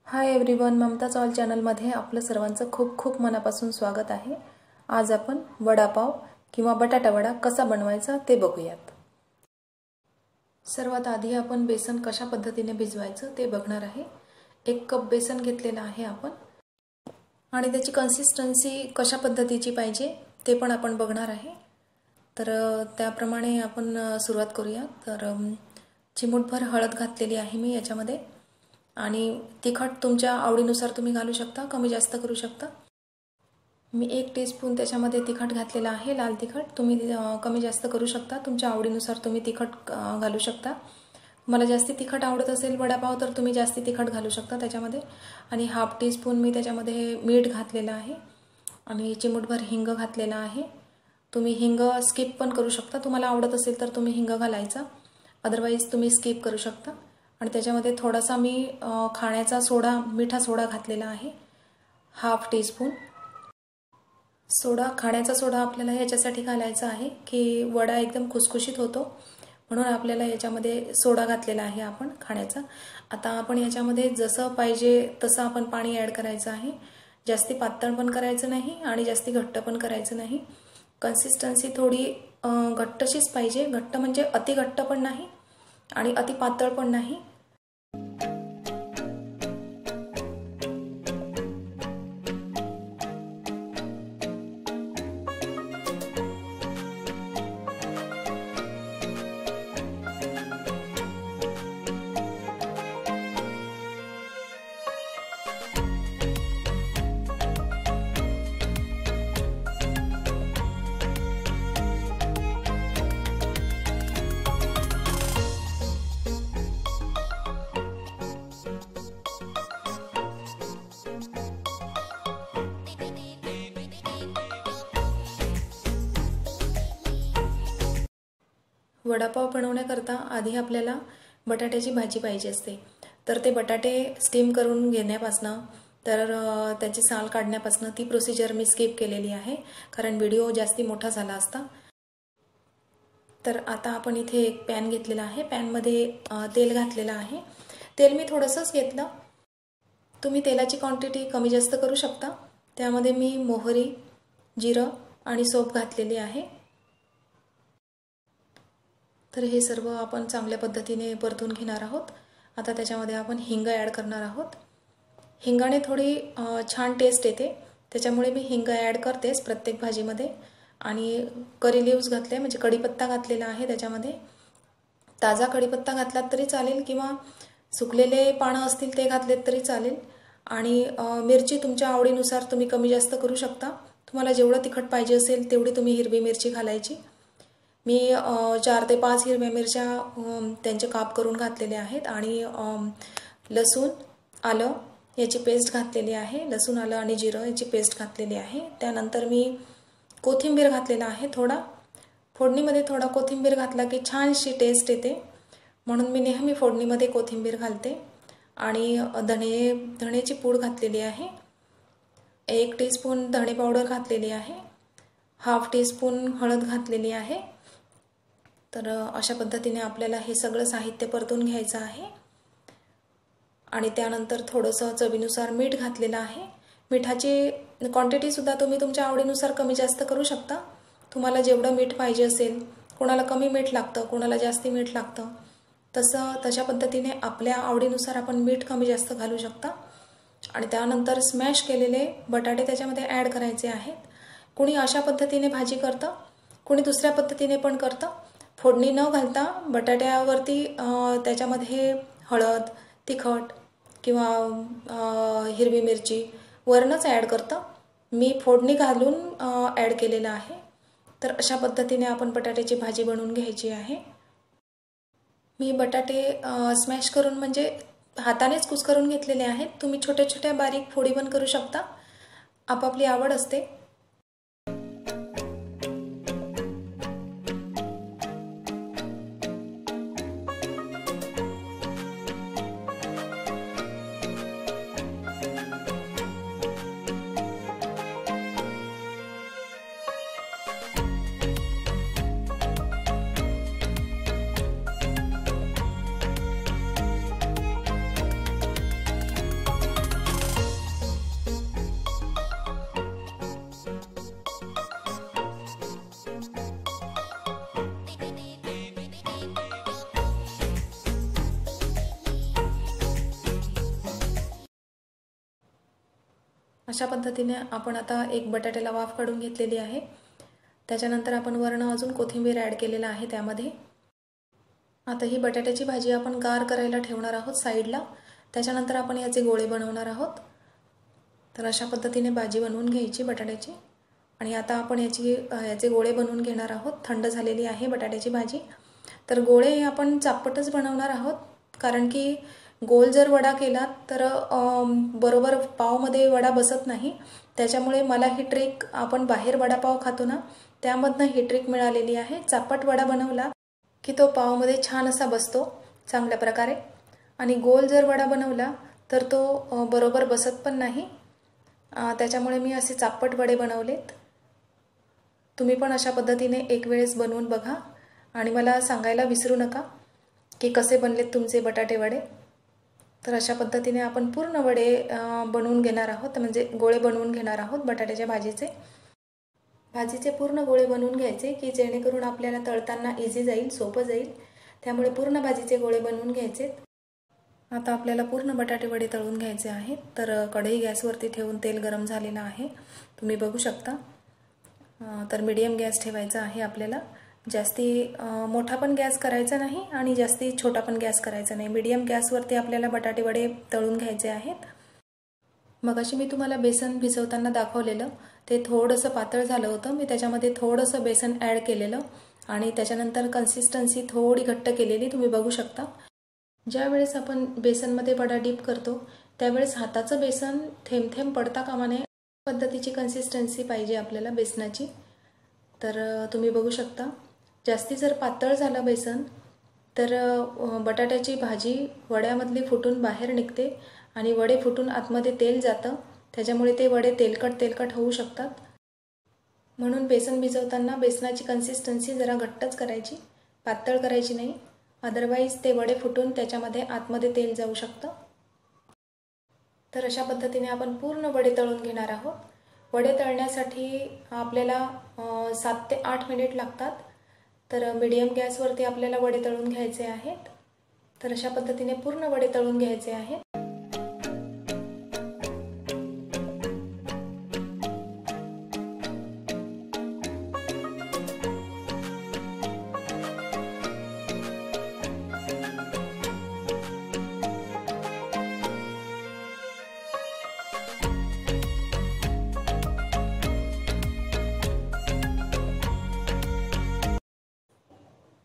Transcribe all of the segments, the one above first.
Hi everyone, Mumtaz all चॅनलमध्ये आपलं सर्वांचं खूप खूप मनापासून स्वागत आहे। आज आपण वडापाव किंवा बटाटा वडा कसा बनवायचा ते बघूयात। सर्वात आधी आपण बेसन कशा पद्धतीने भिजवायचं ते बघणार आहे। 1 कप बेसन घेतलेला आहे आपण आणि त्याची कन्सिस्टन्सी कशा पद्धतीची पाहिजे ते पण आपण बघणार आहे। तर त्याप्रमाणे आपण सुरुवात करूया। तर चिमूटभर हळद घातलेली आहे मी याच्यामध्ये आणि तिखट तुमच्या आवडीनुसार तुम्ही घालू शकता, कमी जास्त करू शकता। मी 1 टीस्पून त्याच्यामध्ये तिखट घातलेला आहे, लाल तिखट। तुम्ही कमी जास्त करू शकता, तुमच्या आवडीनुसार तुम्ही तिखट घालू शकता। मला जास्ती तिखट आवडत असेल वडापाव तर तुम्ही जास्ती तिखट घालू शकता त्याच्यामध्ये। आणि हाफ टीस्पून मी त्याच्यामध्ये मीठ घातलेलं आहे आणि चिमूटभर हिंग घातलेला आहे। तुम्ही हिंग स्किप पण करू शकता, तुम्हाला आवडत असेल तर तुम्ही हिंग घालायचा, अदरवाइज तुम्ही स्किप करू शकता। आणि त्याच्यामध्ये थोडासा मी खाण्याचा सोडा, मिठा सोडा घातलेला आहे, हाफ टीस्पून। सोडा, खाण्याचा सोडा आपल्याला याच्यासाठी घालायचा आहे की वडा एकदम खुसखुशीत होतो, म्हणून आपल्याला याच्यामध्ये सोडा घातलेला आहे आपण खाण्याचा। आता आपण याच्यामध्ये जसं पाहिजे तसं आपण पाणी ॲड करायचं आहे। जास्ती पातळ पण करायचं नाही आणि जास्ती घट्ट पण करायचं नाही। कन्सिस्टन्सी थोडी घट्टशीच पाहिजे, घट्ट म्हणजे अति घट्ट पण नाही आणि अति पातळ पण नाही। वडापाव बनवण्याकरता आधी आपल्याला बटाट्याची भाजी पाहिजे असते। तर ते बटाटे स्टीम करून घेण्यापासनं तर त्याची साल काढण्यापासनं ती प्रोसिजर मी स्किप केलेली आहे, कारण व्हिडिओ जास्ती मोठा झाला असता। तर आता आपण इथे एक पॅन घेतलेला आहे, पॅनमध्ये तेल घातलेलं आहे। तेल मी थोडंसंच घेतलं, तुम्ही तेलाची क्वांटिटी कमी जास्त करू शकता। त्यामध्ये मी मोहरी, जिरं आणि सोप घातलेली आहे। तर हे सर्व आपण चांगल्या पद्धतीने परतून घेणार आहोत। आता त्याच्यामध्ये आपण हिंग ॲड करणार आहोत। हिंगाने थोडी छान टेस्ट येते, त्याच्यामुळे मी हिंग ॲड करतेच प्रत्येक भाजीमध्ये। आणि करी लिव्स घातले, म्हणजे कढीपत्ता घातलेला आहे त्याच्यामध्ये। ताजा कढीपत्ता घातलात तरी चालेल किंवा सुकलेले पानं असतील ते घातलेत तरी चालेल। आणि मिरची तुमच्या आवडीनुसार तुम्ही कमी जास्त करू शकता, तुम्हाला जेवढं तिखट पाहिजे असेल तेवढी तुम्ही हिरवी मिरची घालायची। मी 4 ते 5 हिरव्या मिरच्या त्यांचे काप करून घातलेले आहेत आणि लसूण, आलं याची पेस्ट घातलेली आहे। लसूण, आलं आणि जिरं याची पेस्ट घातलेली आहे। त्यानंतर मी कोथिंबीर घातलेला आहे थोडा। फोडणीमध्ये थोडा कोथिंबीर घातला की छानशी टेस्ट येते, म्हणून मी नेहमी फोडणीमध्ये कोथिंबीर घालते। आणि धण्याची पूड घातलेली आहे, 1 टीस्पून धणे पावडर घातलेली आहे, हाफ टीस्पून हळद घातलेली आहे। तर अशा पद्धतीने आपल्याला हे सगळं साहित्य परतून घ्यायचं आहे। आणि त्यानंतर थोडंसं चवीनुसार मीठ घातलेलं आहे। मिठाची क्वांटिटी सुद्धा तुम्ही तुमच्या आवडीनुसार कमी जास्त करू शकता, तुम्हाला जेवढं मीठ पाहिजे असेल। कोणाला कमी मीठ लागतं, कोणाला जास्ती मीठ लागतं, तशा पद्धतीने आपल्या आवडीनुसार आपण मीठ कमी जास्त घालू शकता। आणि त्यानंतर स्मॅश केलेले बटाटे त्याच्यामध्ये ॲड करायचे आहेत। कुणी अशा पद्धतीने भाजी करतं, कुणी दुसऱ्या पद्धतीने पण करतं। फोडणी न घालता बटाट्यावरती त्याच्यामध्ये हळद, तिखट किंवा हिरवी मिरची वरणच ॲड करतं, मी फोडणी घालून ॲड केलेलं आहे। तर अशा पद्धतीने आपण बटाट्याची भाजी बनवून घ्यायची आहे। मी बटाटे स्मॅश करून म्हणजे हातानेच कुस्करून घेतलेले आहेत, तुम्ही छोट्या छोट्या बारीक फोडी पण करू शकता, आपापली आवड असते। अशा पद्धतीने आपण आता एक बटाट्याला वाफ काढून घेतलेली आहे। त्याच्यानंतर आपण वर्ण अजून कोथिंबीर ॲड केलेला आहे त्यामध्ये। आता ही बटाट्याची भाजी आपण गार करायला ठेवणार आहोत साईडला। त्याच्यानंतर आपण याचे गोळे बनवणार आहोत। तर अशा पद्धतीने भाजी बनवून घ्यायची बटाट्याची आणि आता आपण याचे गोळे बनवून घेणार आहोत। थंड झालेली आहे बटाट्याची भाजी। तर गोळे आपण चापटच बनवणार आहोत, कारण की गोल जर वडा केला तर बरोबर पावमध्ये वडा बसत नाही। त्याच्यामुळे मला ही ट्रिक, आपण बाहेर वडापाव खातो ना त्यामधनं ही ट्रिक मिळालेली आहे। चापट वडा बनवला की तो पावमध्ये छान असा बसतो चांगल्या प्रकारे, आणि गोल जर वडा बनवला तर तो बरोबर बसत पण नाही। त्याच्यामुळे मी असे चापट वडे बनवलेत। तुम्ही पण अशा पद्धतीने एक वेळेस बनवून बघा आणि मला सांगायला विसरू नका की कसे बनलेत तुमचे बटाटे वडे। तर अशा पद्धतीने आपण पूर्ण वडे बनवून घेणार आहोत, म्हणजे गोळे बनवून घेणार आहोत बटाट्याच्या भाजीचे पूर्ण गोळे बनवून घ्यायचे की जेणेकरून आपल्याला तळताना इझी जाईल, सोपं जाईल। त्यामुळे पूर्ण भाजीचे गोळे बनवून घ्यायचे। आता आपल्याला पूर्ण बटाटे वडे तळून घ्यायचे आहेत। तर कढई गॅसवरती ठेवून तेल गरम झालेलं आहे, तुम्ही बघू शकता। तर मीडियम गॅस ठेवायचा आहे आपल्याला। जास्ती मोठा पण गॅस करायचा नाही आणि जास्ती छोटा पण गॅस करायचा नाही। मीडियम गॅसवरती आपल्याला बटाटे वडे तळून घ्यायचे आहेत। मगाशी मी तुम्हाला बेसन भिजवताना दाखवलेलं ते थोडंसं पातळ झालं होतं। मी त्याच्यामध्ये थोडंसं बेसन ॲड केलेलं आणि त्याच्यानंतर कन्सिस्टन्सी थोडी घट्ट केलेली, तुम्ही बघू शकता। ज्या वेळेस आपण बेसनमध्ये वडा डीप करतो त्यावेळेस हाताचं बेसन थेंब थेंब पडता कामा नये, पद्धतीची कन्सिस्टन्सी पाहिजे आपल्याला बेसनाची। तर तुम्ही बघू शकता, जास्ती जर पातळ झालं बेसन तर बटाट्याची भाजी वड्यामधली फुटून बाहेर निघते आणि वडे फुटून आतमध्ये तेल जातं, त्याच्यामुळे ते वडे तेलकट होऊ शकतात। म्हणून बेसन भिजवताना बेसनाची कन्सिस्टन्सी जरा घट्टच करायची, पातळ करायची नाही, अदरवाईज ते वडे फुटून त्याच्यामध्ये आतमध्ये तेल जाऊ शकतं। तर अशा पद्धतीने आपण पूर्ण वडे तळून घेणार आहोत। वडे तळण्यासाठी आपल्याला 7 ते 8 मिनिट लागतात। तर मीडियम गॅसवरती आपल्याला वडे तळून घ्यायचे आहेत। तर अशा पद्धतीने पूर्ण वडे तळून घ्यायचे आहेत।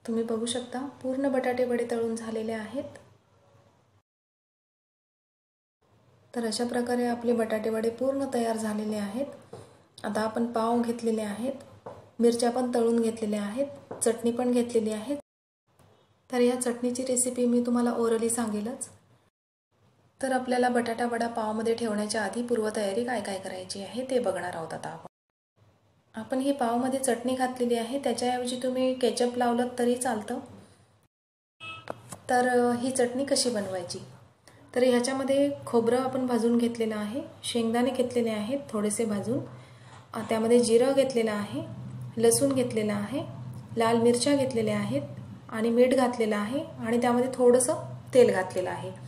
तुम्ही बघू शकता पूर्ण बटाटे वडे तळून झालेले आहेत। तर अशा प्रकारे आपले बटाटे वडे पूर्ण तयार झालेले आहेत। आता आपण पाव घेतलेले आहेत, मिरच्या पण तळून घेतलेल्या आहेत, चटणी पण घेतलेली आहे। तर या चटणीची रेसिपी मी तुम्हाला ओरली सांगेलच। तर आपल्याला बटाटा वडा पावमध्ये ठेवण्याच्या आधी पूर्वतयारी काय काय करायची आहे ते बघणार आहोत। आता आपण ही पावमध्ये चटणी घातलेली आहे, त्याच्याऐवजी तुम्ही केचप लावलं तरी चालतं। तर ही चटणी कशी बनवायची, तर ह्याच्यामध्ये खोबरं आपण भाजून घेतलेलं आहे, शेंगदाणे घेतलेले आहेत थोडेसे भाजून, त्यामध्ये जिरं घेतलेलं आहे, लसूण घेतलेला आहे, लाल मिरच्या घेतलेल्या आहेत आणि मीठ घातलेलं आहे आणि त्यामध्ये थोडंसं तेल घातलेलं आहे।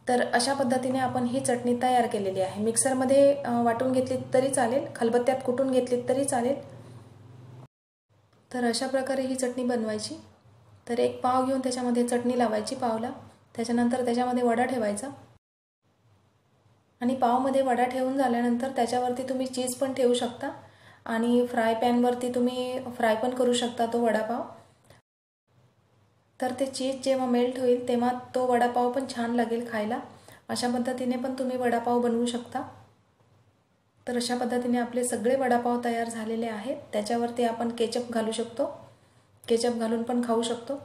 तर अशा पद्धतीने आपण ही चटणी तयार केलेली आहे। मिक्सरमध्ये वाटून घेतली तरी चालेल, खलबत्त्यात कुटून घेतली तरी चालेल। तर अशा प्रकारे ही चटणी बनवायची। तर एक पाव घेऊन त्याच्यामध्ये चटणी लावायची पावला, त्याच्यानंतर त्याच्यामध्ये वडा ठेवायचा आणि पावमध्ये वडा ठेवून झाल्यानंतर त्याच्यावरती तुम्ही चीज पण ठेवू शकता आणि फ्राय पॅनवरती तुम्ही फ्राय पण करू शकता तो वडापाव। तर ते चीज जेव्हा मेल्ट होईल तेव्हा तो वडापाव पण छान लागेल खायला। अशा पद्धतीने पण तुम्ही वडापाव बनवू शकता। तर अशा पद्धतीने आपले सगळे वडापाव तयार झालेले आहेत। त्याच्यावरती आपण केचप घालू शकतो, केचप घालून पण खाऊ शकतो,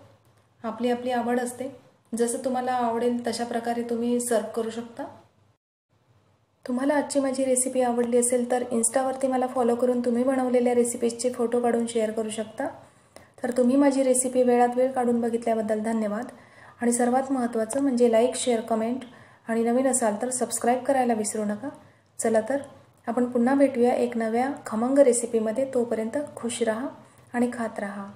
आपली आपली आवड असते। जसं तुम्हाला आवडेल तशा प्रकारे तुम्ही सर्व करू शकता। तुम्हाला आजची माझी रेसिपी आवडली असेल तर इन्स्टावरती मला फॉलो करून तुम्ही बनवलेल्या रेसिपीजचे फोटो काढून शेअर करू शकता। तर तुम्ही माझी रेसिपी वेळात वेळ काढून बघितल्याबद्दल धन्यवाद। आणि सर्वात महत्त्वाचं म्हणजे लाईक, शेअर, कमेंट आणि नवीन असाल तर सबस्क्राईब करायला विसरू नका। चला तर आपण पुन्हा भेटूया एक नव्या खमंग रेसिपीमध्ये। तोपर्यंत खुश राहा आणि खात राहा।